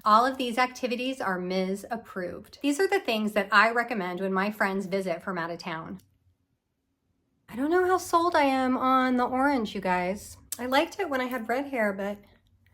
All of these activities are Ms. approved. These are the things that I recommend when my friends visit from out of town. I don't know how sold I am on the orange, you guys. I liked it when I had red hair, but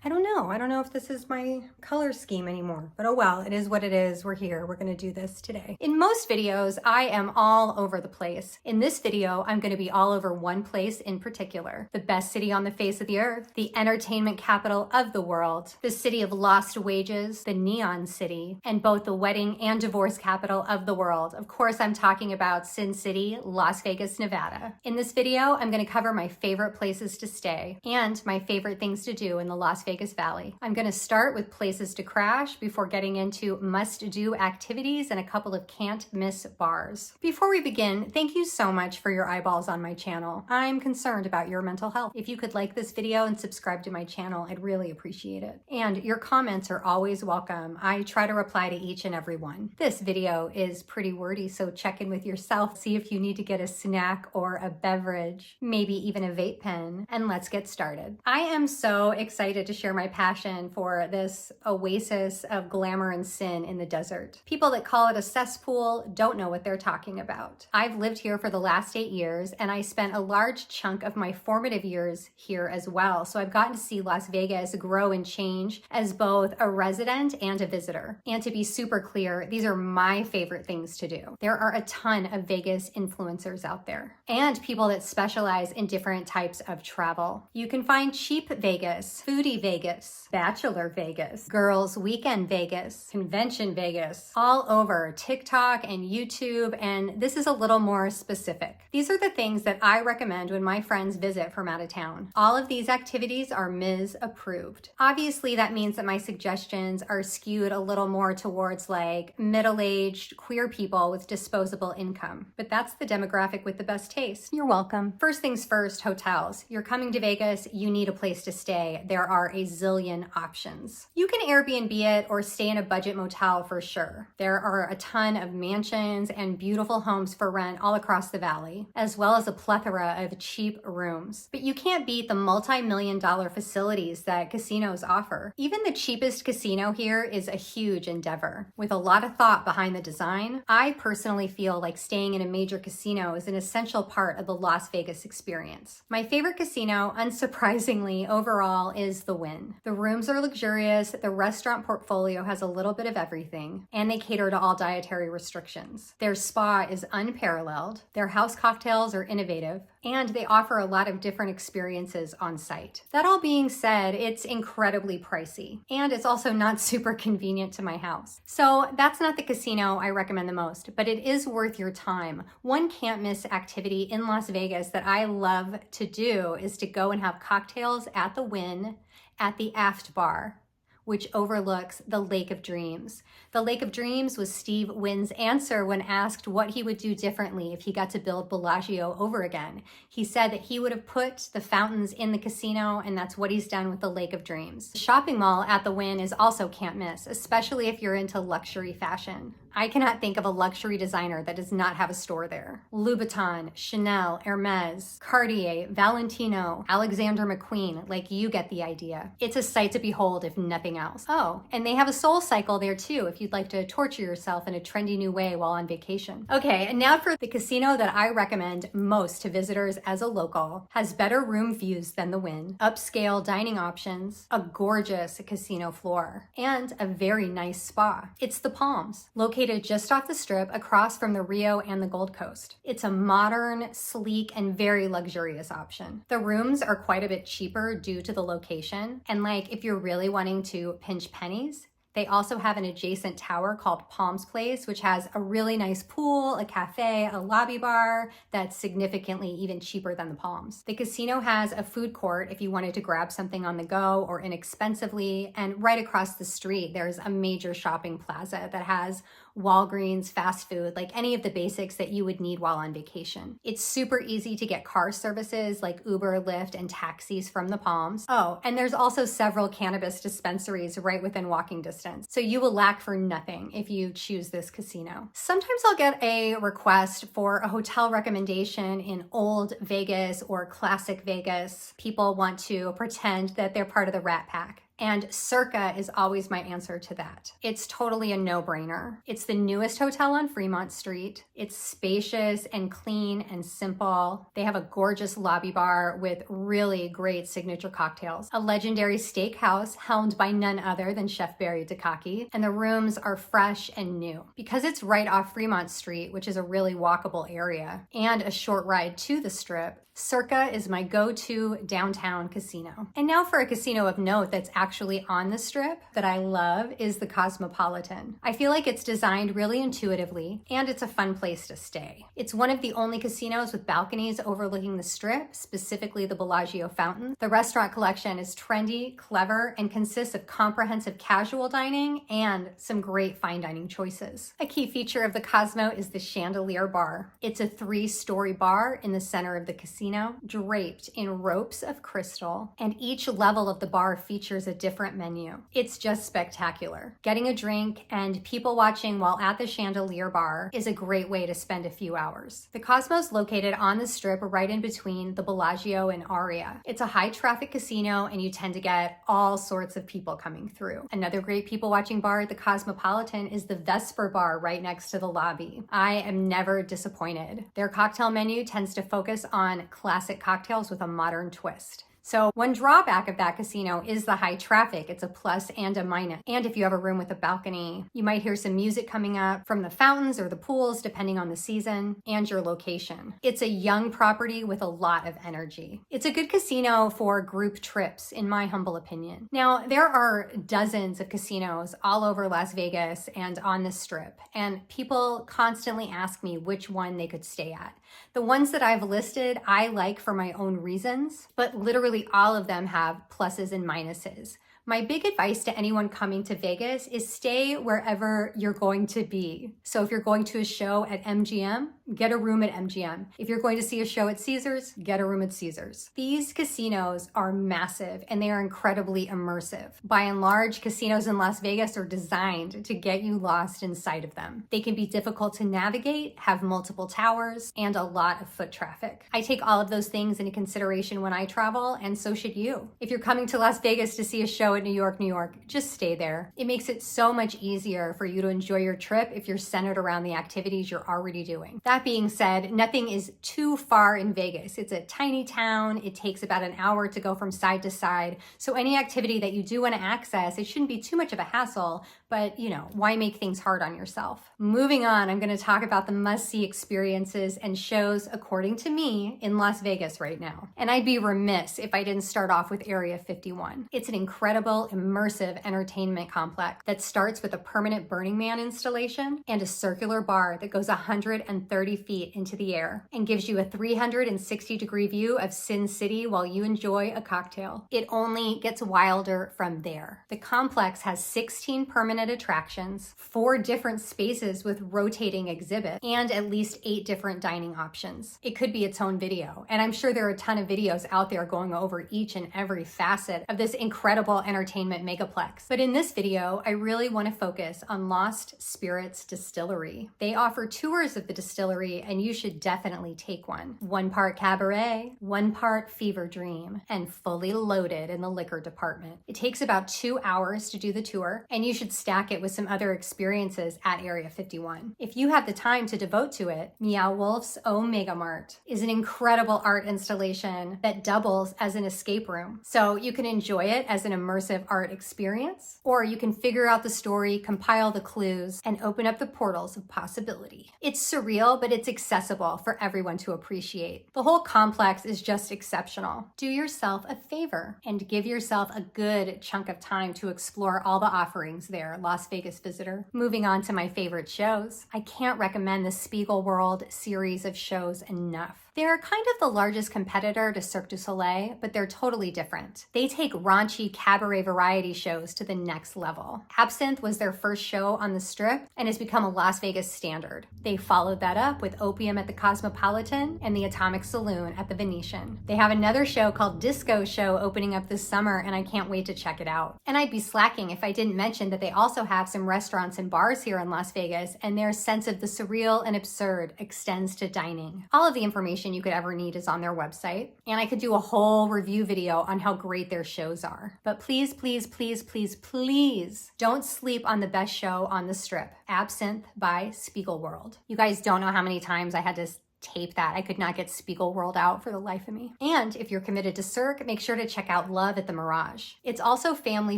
I don't know. I don't know if this is my color scheme anymore, but oh well, it is what it is. We're here. We're going to do this today. In most videos, I am all over the place. In this video, I'm going to be all over one place in particular. The best city on the face of the earth, the entertainment capital of the world, the city of lost wages, the neon city, and both the wedding and divorce capital of the world. Of course, I'm talking about Sin City, Las Vegas, Nevada. In this video, I'm going to cover my favorite places to stay and my favorite things to do in the Las Vegas Valley. I'm going to start with places to crash before getting into must-do activities and a couple of can't-miss bars. Before we begin, thank you so much for your eyeballs on my channel. I'm concerned about your mental health. If you could like this video and subscribe to my channel, I'd really appreciate it. And your comments are always welcome. I try to reply to each and every one. This video is pretty wordy, so check in with yourself. See if you need to get a snack or a beverage, maybe even a vape pen, and let's get started. I am so excited to share my passion for this oasis of glamour and sin in the desert. People that call it a cesspool don't know what they're talking about. I've lived here for the last 8 years, and I spent a large chunk of my formative years here as well. So I've gotten to see Las Vegas grow and change as both a resident and a visitor. And to be super clear, these are my favorite things to do. There are a ton of Vegas influencers out there and people that specialize in different types of travel. You can find cheap Vegas, foodie Vegas, bachelor Vegas, girls weekend Vegas, convention Vegas, all over TikTok and YouTube, and this is a little more specific. These are the things that I recommend when my friends visit from out of town. All of these activities are Ms. approved. Obviously, that means that my suggestions are skewed a little more towards like middle-aged queer people with disposable income, but that's the demographic with the best taste. You're welcome. First things first, hotels. You're coming to Vegas, you need a place to stay. There are a zillion options. You can Airbnb it or stay in a budget motel for sure. There are a ton of mansions and beautiful homes for rent all across the valley, as well as a plethora of cheap rooms. But you can't beat the multi-million-dollar facilities that casinos offer. Even the cheapest casino here is a huge endeavor. With a lot of thought behind the design, I personally feel like staying in a major casino is an essential part of the Las Vegas experience. My favorite casino, unsurprisingly, overall is the Wynn. The rooms are luxurious, the restaurant portfolio has a little bit of everything, and they cater to all dietary restrictions. Their spa is unparalleled, their house cocktails are innovative, and they offer a lot of different experiences on site. That all being said, it's incredibly pricey, and it's also not super convenient to my house. So that's not the casino I recommend the most, but it is worth your time. One can't miss activity in Las Vegas that I love to do is to go and have cocktails at the Wynn at the Aft Bar, which overlooks the Lake of Dreams. The Lake of Dreams was Steve Wynn's answer when asked what he would do differently if he got to build Bellagio over again. He said that he would have put the fountains in the casino, and that's what he's done with the Lake of Dreams. The shopping mall at the Wynn is also can't miss, especially if you're into luxury fashion. I cannot think of a luxury designer that does not have a store there. Louboutin, Chanel, Hermes, Cartier, Valentino, Alexander McQueen, like you get the idea. It's a sight to behold if nothing else. Oh, and they have a Soul Cycle there too if you'd like to torture yourself in a trendy new way while on vacation. Okay, and now for the casino that I recommend most to visitors as a local. Has better room views than the Wynn, upscale dining options, a gorgeous casino floor, and a very nice spa. It's the Palms, located just off the Strip across from the Rio and the Gold Coast. It's a modern, sleek, and very luxurious option. The rooms are quite a bit cheaper due to the location, and like if you're really wanting to pinch pennies, they also have an adjacent tower called Palms Place, which has a really nice pool, a cafe, a lobby bar that's significantly even cheaper than the Palms. The casino has a food court if you wanted to grab something on the go or inexpensively, and right across the street, there's a major shopping plaza that has Walgreens, fast food, like any of the basics that you would need while on vacation. It's super easy to get car services like Uber, Lyft, and taxis from the Palms. Oh, and there's also several cannabis dispensaries right within walking distance. So you will lack for nothing if you choose this casino. Sometimes I'll get a request for a hotel recommendation in old Vegas or classic Vegas. People want to pretend that they're part of the Rat Pack. And Circa is always my answer to that. It's totally a no-brainer. It's the newest hotel on Fremont Street. It's spacious and clean and simple. They have a gorgeous lobby bar with really great signature cocktails, a legendary steakhouse helmed by none other than Chef Barry Dukaki, and the rooms are fresh and new. Because it's right off Fremont Street, which is a really walkable area, and a short ride to the Strip, Circa is my go-to downtown casino. And now for a casino of note that's actually on the Strip that I love is the Cosmopolitan. I feel like it's designed really intuitively, and it's a fun place to stay. It's one of the only casinos with balconies overlooking the Strip, specifically the Bellagio fountain. The restaurant collection is trendy, clever, and consists of comprehensive casual dining and some great fine dining choices. A key feature of the Cosmo is the chandelier bar. It's a 3-story bar in the center of the casino, draped in ropes of crystal, and each level of the bar features a different menu. It's just spectacular. Getting a drink and people watching while at the chandelier bar is a great way to spend a few hours. The Cosmo's located on the Strip right in between the Bellagio and Aria. It's a high-traffic casino, and you tend to get all sorts of people coming through. Another great people-watching bar at the Cosmopolitan is the Vesper Bar right next to the lobby. I am never disappointed. Their cocktail menu tends to focus on classic cocktails with a modern twist. So one drawback of that casino is the high traffic. It's a plus and a minus. And if you have a room with a balcony, you might hear some music coming up from the fountains or the pools, depending on the season and your location. It's a young property with a lot of energy. It's a good casino for group trips, in my humble opinion. Now, there are dozens of casinos all over Las Vegas and on the Strip, and people constantly ask me which one they could stay at. The ones that I've listed, I like for my own reasons, but literally all of them have pluses and minuses. My big advice to anyone coming to Vegas is stay wherever you're going to be. So if you're going to a show at MGM, get a room at MGM. If you're going to see a show at Caesars, get a room at Caesars. These casinos are massive and they are incredibly immersive. By and large, casinos in Las Vegas are designed to get you lost inside of them. They can be difficult to navigate, have multiple towers, and a lot of foot traffic. I take all of those things into consideration when I travel, and so should you. If you're coming to Las Vegas to see a show at New York, just stay there. It makes it so much easier for you to enjoy your trip if you're centered around the activities you're already doing. That being said, nothing is too far in Vegas. It's a tiny town. It takes about an hour to go from side to side. So any activity that you do want to access, it shouldn't be too much of a hassle, but why make things hard on yourself? Moving on, I'm going to talk about the must-see experiences and shows, according to me, in Las Vegas right now. And I'd be remiss if I didn't start off with Area 51. It's an incredible, immersive entertainment complex that starts with a permanent Burning Man installation and a circular bar that goes 130 feet into the air and gives you a 360-degree view of Sin City while you enjoy a cocktail. It only gets wilder from there. The complex has 16 permanent attractions, 4 different spaces with rotating exhibits, and at least 8 different dining options. It could be its own video, and I'm sure there are a ton of videos out there going over each and every facet of this incredible entertainment megaplex. But in this video, I really want to focus on Lost Spirits Distillery. They offer tours of the distillery, and you should definitely take one. 1 part cabaret, 1 part fever dream, and fully loaded in the liquor department. It takes about 2 hours to do the tour, and you should stack it with some other experiences at Area 51. If you have the time to devote to it, Meow Wolf's Omega Mart is an incredible art installation that doubles as an escape room. So you can enjoy it as an immersive art experience, or you can figure out the story, compile the clues, and open up the portals of possibility. It's surreal, but it's accessible for everyone to appreciate. The whole complex is just exceptional. Do yourself a favor and give yourself a good chunk of time to explore all the offerings there, Las Vegas visitor. Moving on to my favorite shows. I can't recommend the Spiegel World series of shows enough. They're kind of the largest competitor to Cirque du Soleil, but they're totally different. They take raunchy cabaret variety shows to the next level. Absinthe was their first show on the Strip and has become a Las Vegas standard. They followed that up with Opium at the Cosmopolitan and the Atomic Saloon at the Venetian. They have another show called Disco Show opening up this summer, and I can't wait to check it out. And I'd be slacking if I didn't mention that they also have some restaurants and bars here in Las Vegas, and their sense of the surreal and absurd extends to dining. All of the information information you could ever need is on their website. And I could do a whole review video on how great their shows are. But please, please, please, please, please don't sleep on the best show on the Strip, Absinthe by Spiegel World. You guys don't know how many times I had to tape that. I could not get Spiegel World out for the life of me. And if you're committed to Circa, make sure to check out Love at the Mirage. It's also family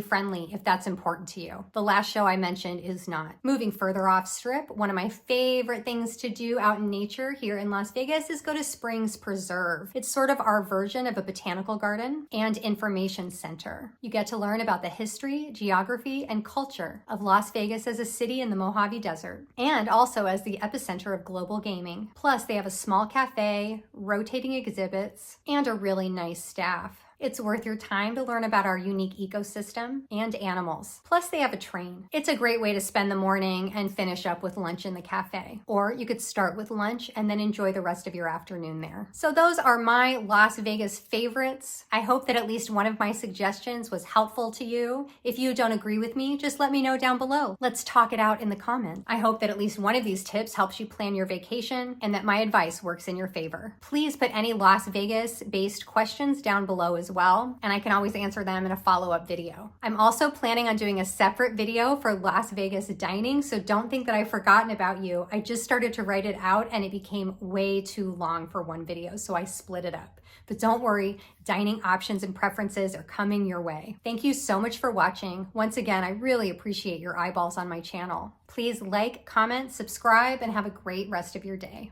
friendly if that's important to you. The last show I mentioned is not. Moving further off Strip, one of my favorite things to do out in nature here in Las Vegas is go to Springs Preserve. It's sort of our version of a botanical garden and information center. You get to learn about the history, geography, and culture of Las Vegas as a city in the Mojave Desert, and also as the epicenter of global gaming. Plus, they have a small cafe, rotating exhibits, and a really nice staff. It's worth your time to learn about our unique ecosystem and animals. Plus, they have a train. It's a great way to spend the morning and finish up with lunch in the cafe. Or you could start with lunch and then enjoy the rest of your afternoon there. So those are my Las Vegas favorites. I hope that at least one of my suggestions was helpful to you. If you don't agree with me, just let me know down below. Let's talk it out in the comments. I hope that at least one of these tips helps you plan your vacation and that my advice works in your favor. Please put any Las Vegas-based questions down below as well, and I can always answer them in a follow-up video. I'm also planning on doing a separate video for Las Vegas dining, so don't think that I've forgotten about you. I just started to write it out and it became way too long for one video, so I split it up. But don't worry, dining options and preferences are coming your way. Thank you so much for watching. Once again, I really appreciate your eyeballs on my channel. Please like, comment, subscribe, and have a great rest of your day.